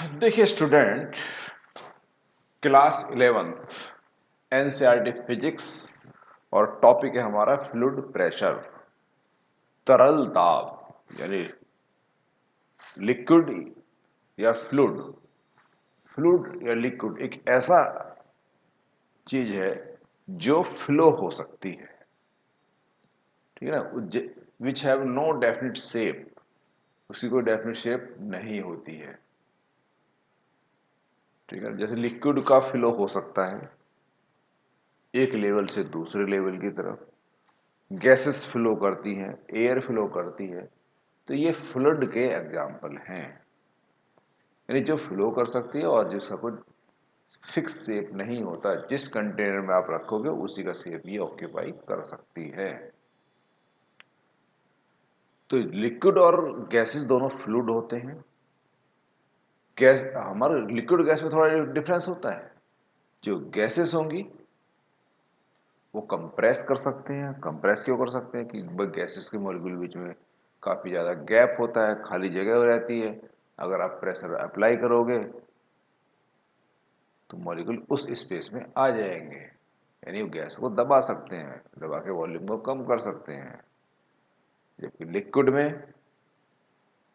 देखिए student, class 11th NCERT physics और topic है हमारा फ्लूइड प्रेशर, तरल दाब यानी लिक्विड या फ्लूइड। फ्लूइड या लिक्विड एक ऐसा चीज है जो फ्लो हो सकती है, ठीक है ना, which have no definite shape. उसकी कोई डेफिनेट शेप नहीं होती है, ठीक है। जैसे लिक्विड का फ्लो हो सकता है एक लेवल से दूसरे लेवल की तरफ, गैसेस फ्लो करती हैं, एयर फ्लो करती है, तो ये फ्लूइड के एग्जाम्पल हैं। यानी जो फ्लो कर सकती है और जिसका कोई फिक्स शेप नहीं होता, जिस कंटेनर में आप रखोगे उसी का शेप ये ऑक्यूपाई कर सकती है। तो लिक्विड और गैसेस दोनों फ्लूइड होते हैं। गैस हमारे लिक्विड गैस में थोड़ा डिफरेंस होता है। जो गैसेस होंगी वो कंप्रेस कर सकते हैं। कंप्रेस क्यों कर सकते हैं कि गैसेस के मॉलिक्यूल बीच में काफी ज्यादा गैप होता है, खाली जगह रहती है। अगर आप प्रेशर अप्लाई करोगे तो मॉलिक्यूल उस स्पेस में आ जाएंगे, यानी गैस को दबा सकते हैं, दबा के वॉल्यूम को कम कर सकते हैं। जबकि लिक्विड में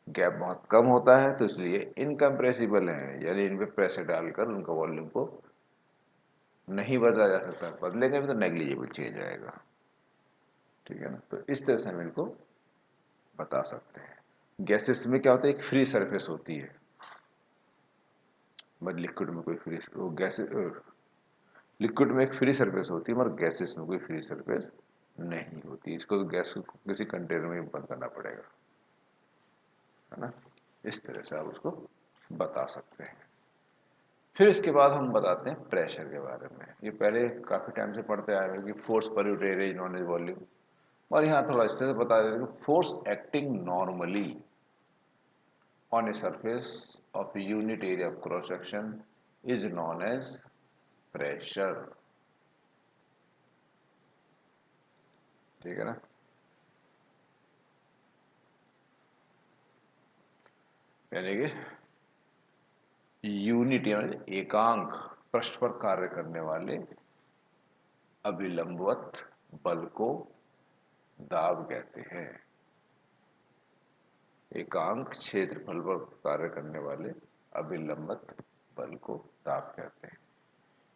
गैप बहुत कम होता है, तो इसलिए इनकम्प्रेसिबल है, यानी इन पे प्रेशर डालकर उनका वॉल्यूम को नहीं बदला जा सकता। बदलेंगे भी तो नेग्लिजिबल चेंज आएगा, ठीक है ना। तो इस तरह से हम इनको बता सकते हैं। गैसेस में क्या होता है, एक फ्री सरफेस होती है, बट लिक्विड में कोई फ्री, वो गैसेस, लिक्विड में एक फ्री सरफेस होती है मगर गैसेस में कोई फ्री सरफेस नहीं होती। इसको तो गैस को किसी कंटेनर में बंद करना पड़ेगा, है ना। इस तरह से आप उसको बता सकते हैं। फिर इसके बाद हम बताते हैं प्रेशर के बारे में। ये पहले काफी टाइम से पढ़ते आए हैं कि force per unit area is known as volume, और यहाँ थोड़ा इस तरह से बता देते हैं कि force acting normally on a surface of a unit area of cross section is known as pressure, ठीक है ना। यानी कि यूनिट यानी एकांक पृष्ठ पर कार्य करने वाले अभिलंबवत बल को दाब कहते हैं। एकांक क्षेत्रफल पर कार्य करने वाले अभिलंबवत बल को दाब कहते हैं।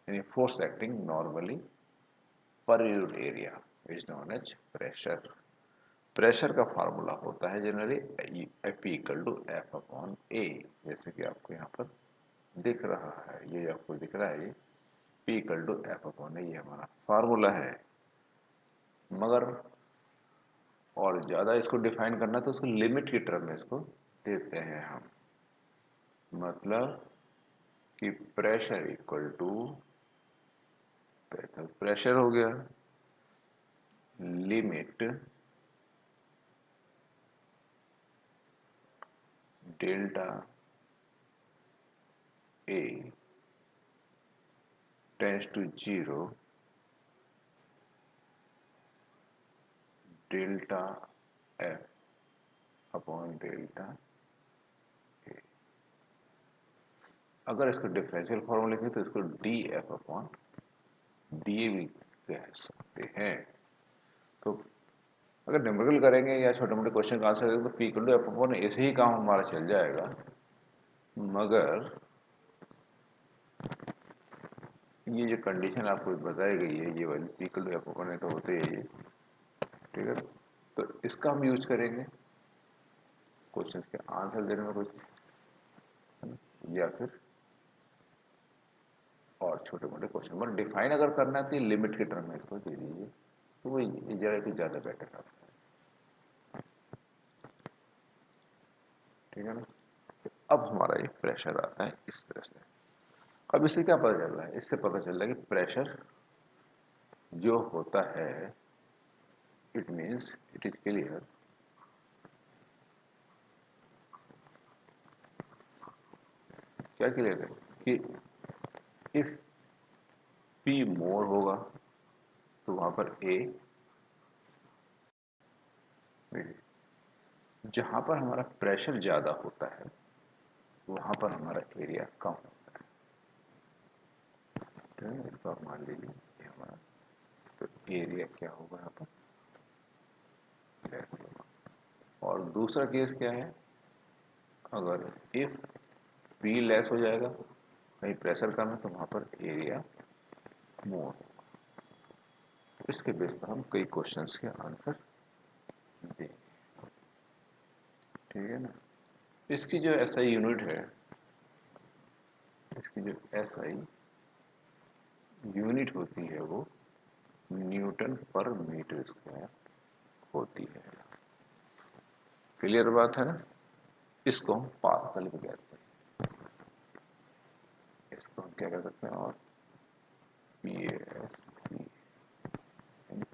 यानी force acting normally per unit area is known as pressure. Pressure का फार्मूला होता है generally F equal to F upon A, जैसे कि आपको यहाँ पर दिख रहा है, ये आपको दिख रहा है, ये P equal to F upon A, ये हमारा फार्मूला है। मगर और ज्यादा इसको डिफाइन करना तो उसको लिमिट की टर्म में इसको देते हैं हम। मतलब कि प्रेशर इक्वल टू, प्रेशर हो गया limit delta A tends to zero delta F upon delta A. अगर इसको डिफरेंशियल फॉर्मूला लिखें तो इसको D F upon D A भी कह सकते हैं। तो अगर न्यूमेरिकल करेंगे या छोटे मोटे क्वेश्चन का आंसर देंगे तो p equal to F upon ऐसे ही काम हमारा चल जाएगा। मगर ये जो कंडीशन आपको बताई गई है, ये वाली p equal to F upon तो होते ही है, ठीक है। तो इसका हम यूज करेंगे क्वेश्चन के आंसर देने में कुछ, या फिर और छोटे मोटे क्वेश्चन पर डिफाइन अगर करना है तो लिमिट के टर्म में इसको दे दीजिए, तो वो जरा कुछ ज्यादा बेटर आता है, ठीक है ना। तो अब हमारा ये प्रेशर आता है इस तरह से। अब इससे क्या पता चल रहा है, इससे पता चल रहा है कि प्रेशर जो होता है, it means it is clear क्या क्लियर है कि इफ पी मोर होगा तो वहां पर ए, जहां पर हमारा प्रेशर ज्यादा होता है वहां पर हमारा एरिया कम होता है। ठीक है, इसको आप मान लीजिए ये हमारा, तो एरिया क्या होगा यहाँ पर, लेस होगा। और दूसरा केस क्या है, अगर इफ पी लेस हो जाएगा, कहीं प्रेशर कम है, तो वहां पर एरिया मोर। इसके बेस पर हम कई क्वेश्चंस के आंसर देंगे। ठीक है ना। इसकी जो एसआई यूनिट है, इसकी जो एसआई यूनिट होती है वो न्यूटन पर मीटर स्क्वायर होती है। क्लियर बात है ना। इसको हम पास्कल भी कहते हैं, इसको हम क्या कह सकते हैं, और PASC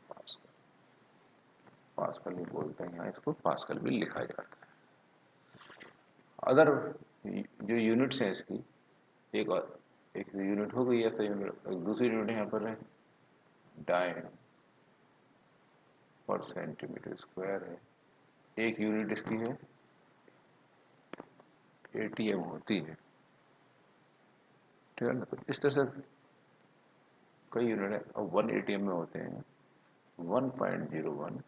पास्कल, पास्कल भी बोलते हैं, यहाँ इसको पास्कल भी लिखा जाता है। अदर जो यूनिट्स हैं इसकी, एक यूनिट हो गई ऐसा यूनिट, एक दूसरी यूनिट यहाँ पर है डायन पर सेंटीमीटर स्क्वायर है। एक यूनिट इसकी है ATM होती है। ठीक है ना। तो इस तरह से कई यूनिट है, और 1 ATM में होते हैं 1.01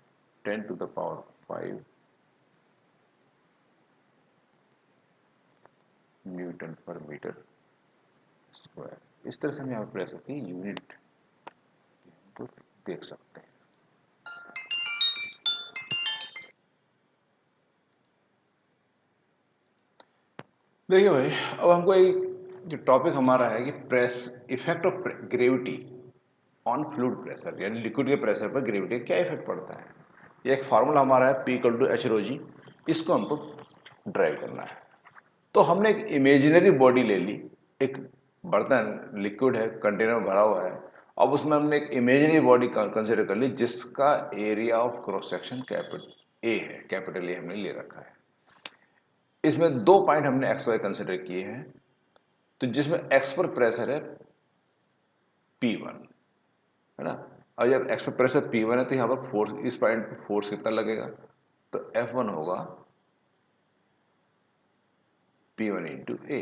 10⁵ न्यूटन पर मीटर स्क्वायर। इस तरह से हम यहाँ पर प्रेशर की यूनिट को देख सकते हैं। देखिए भाई, अब हमको एक जो टॉपिक हमारा है कि press effect of gravity on fluid pressure, यानी लिक्विड के प्रेशर पर ग्रेविटी का क्या इफेक्ट पड़ता है। ये एक फार्मूला हमारा है P=H ρg, इसको हमको ड्राइव करना है। तो हमने एक इमेजिनरी बॉडी ले ली, एक बर्तन लिक्विड है, कंटेनर में भरा हुआ है। अब उसमें हमने एक इमेजिनरी बॉडी कंसिडर कर ली जिसका area of cross section capital A है, कैपिटल ए हमने ले रखा है। इसमें दो पॉइंट हमने एक्स वाई कंसिडर किए हैं। तो जिसमें एक्स पर प्रेशर है P1, है ना। और जब एक्स पर प्रेशर P1 है तो यहाँ पर फोर्स, इस पॉइंट पर फोर्स कितना लगेगा, तो F1 होगा P1 इंटू ए,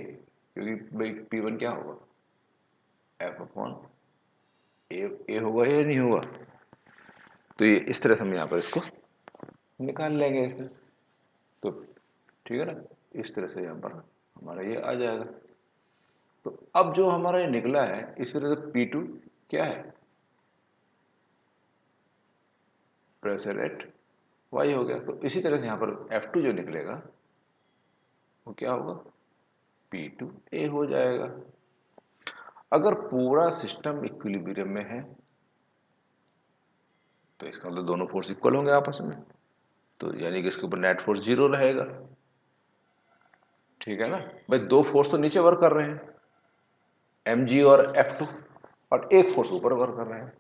क्योंकि भाई P1 क्या होगा, F/A होगा या नहीं होगा। तो ये इस तरह से हम यहाँ पर इसको निकाल लेंगे इसमें। तो ठीक है ना, इस तरह से यहाँ पर हमारा ये आ जाएगा। तो अब जो हमारा ये निकला है, इस तरह से P2 क्या है, प्रेशर एट y हो गया। तो इसी तरह से यहाँ पर F2 जो निकलेगा वो क्या होगा, P2A हो जाएगा। अगर पूरा सिस्टम इक्विलिब्रियम में है तो इसका मतलब दोनों फोर्स इक्वल होंगे आपस में, तो यानी कि इसके ऊपर नेट फोर्स 0 रहेगा। ठीक है ना भाई, दो फोर्स तो नीचे वर्क कर रहे हैं, mg और F2, और एक फोर्स ऊपर वर्क कर रहे हैं।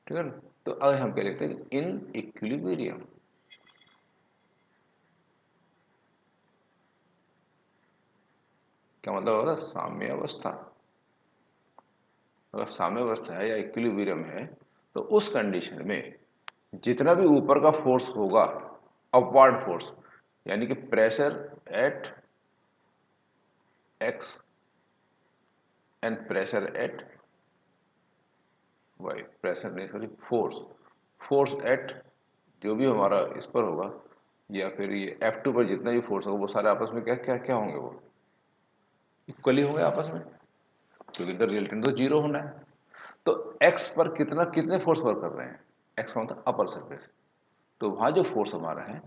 ठीक है ना। तो अगर हम कह लेते हैं इन इक्विलिब्रियम, क्या मतलब होगा, साम्य अवस्था। अगर साम्य अवस्था है या इक्विलिब्रियम है तो उस कंडीशन में जितना भी ऊपर का फोर्स होगा, अपवर्ड फोर्स, यानी कि pressure at x and pressure at y, pressure नहीं सॉरी, फोर्स एट जो भी हमारा इस पर होगा, या फिर ये F2 पर जितना भी फोर्स होगा, वो सारे आपस में क्या क्या क्या होंगे, वो इक्वली होंगे आपस में, क्योंकि इधर रिजल्टेंट तो 0 होना है। तो एक्स पर कितने फोर्स वर्क कर रहे हैं, एक्स का मतलब अपर सरफेस, तो वहां जो फोर्स हमारा है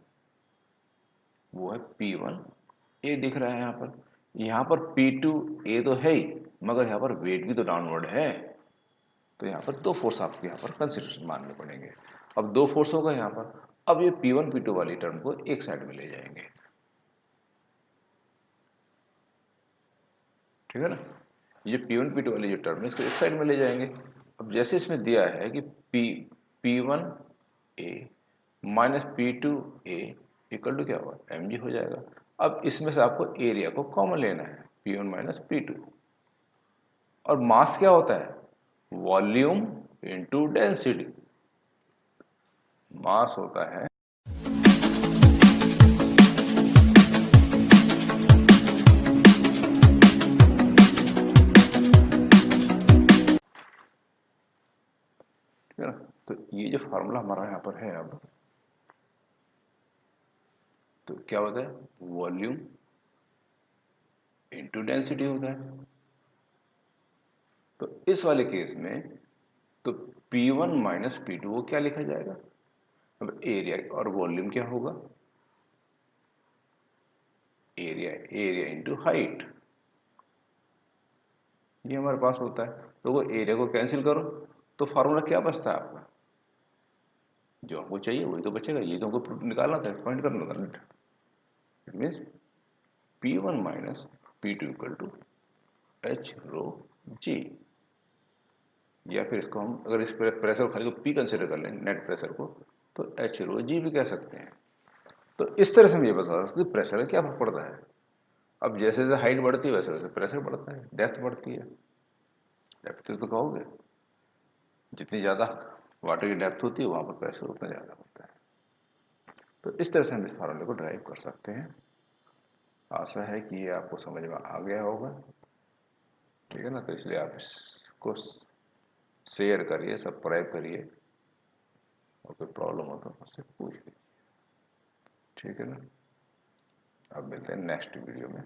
वो है P1A दिख रहा है यहाँ पर P2A तो है ही, मगर यहाँ पर वेट भी तो डाउनवर्ड है। तो यहाँ पर दो फोर्स आपको यहाँ पर कंसिडरेशन मानने पड़ेंगे। अब दो फोर्स होगा यहाँ पर, अब ये P1 P2 वाली टर्म को एक साइड में ले जाएंगे। ठीक है ना, ये P1 P2 वाली जो टर्म है इसको एक साइड में ले जाएंगे। अब जैसे इसमें दिया है कि P1A minus P2A equal to क्या होगा, mg हो जाएगा। अब इसमें से आपको एरिया को कॉमन लेना है, P1 माइनस P2, और मास क्या होता है, वॉल्यूम इनटू डेंसिटी। मास होता है ये जो फार्मूला हमारा यहाँ पर है अब, तो क्या होता है, वॉल्यूम इंटू डेंसिटी होता है। तो इस वाले केस में तो P1 माइनस P2 वो क्या लिखा जाएगा, अब एरिया और वॉल्यूम क्या होगा, एरिया, एरिया इंटू हाइट, ये हमारे पास होता है। तो वो एरिया को कैंसिल करो तो फार्मूला क्या बचता है आपका, जो हमको चाहिए वही तो बचेगा, ये तो हमको निकालना था, फाइंड करना था। It means P1 minus P2 equal to H rho G, या फिर इसको हम अगर इस प्रेशर को खाली को P कंसिडर कर लें, नेट प्रेशर को, तो एच रो जी भी कह सकते हैं। तो इस तरह से हम ये बता सकते हैं प्रेशर का क्या फर्क पड़ता है। अब जैसे जैसे हाइट बढ़ती है वैसे वैसे प्रेशर बढ़ता है, डेप्थ बढ़ती है। डेप्थ तो कहोगे जितनी ज़्यादा वाटर की डेप्थ होती है वहाँ पर प्रेशर उतना ज़्यादा होता है। तो इस तरह से हम इस फार्मूले को ड्राइव कर सकते हैं। आशा है कि ये आपको समझ में आ गया होगा, ठीक है ना। तो इसलिए आप इसको शेयर करिए, सब्सक्राइब करिए, और कोई प्रॉब्लम हो तो मुझसे पूछ लीजिए, ठीक है ना। अब मिलते हैं नेक्स्ट वीडियो में।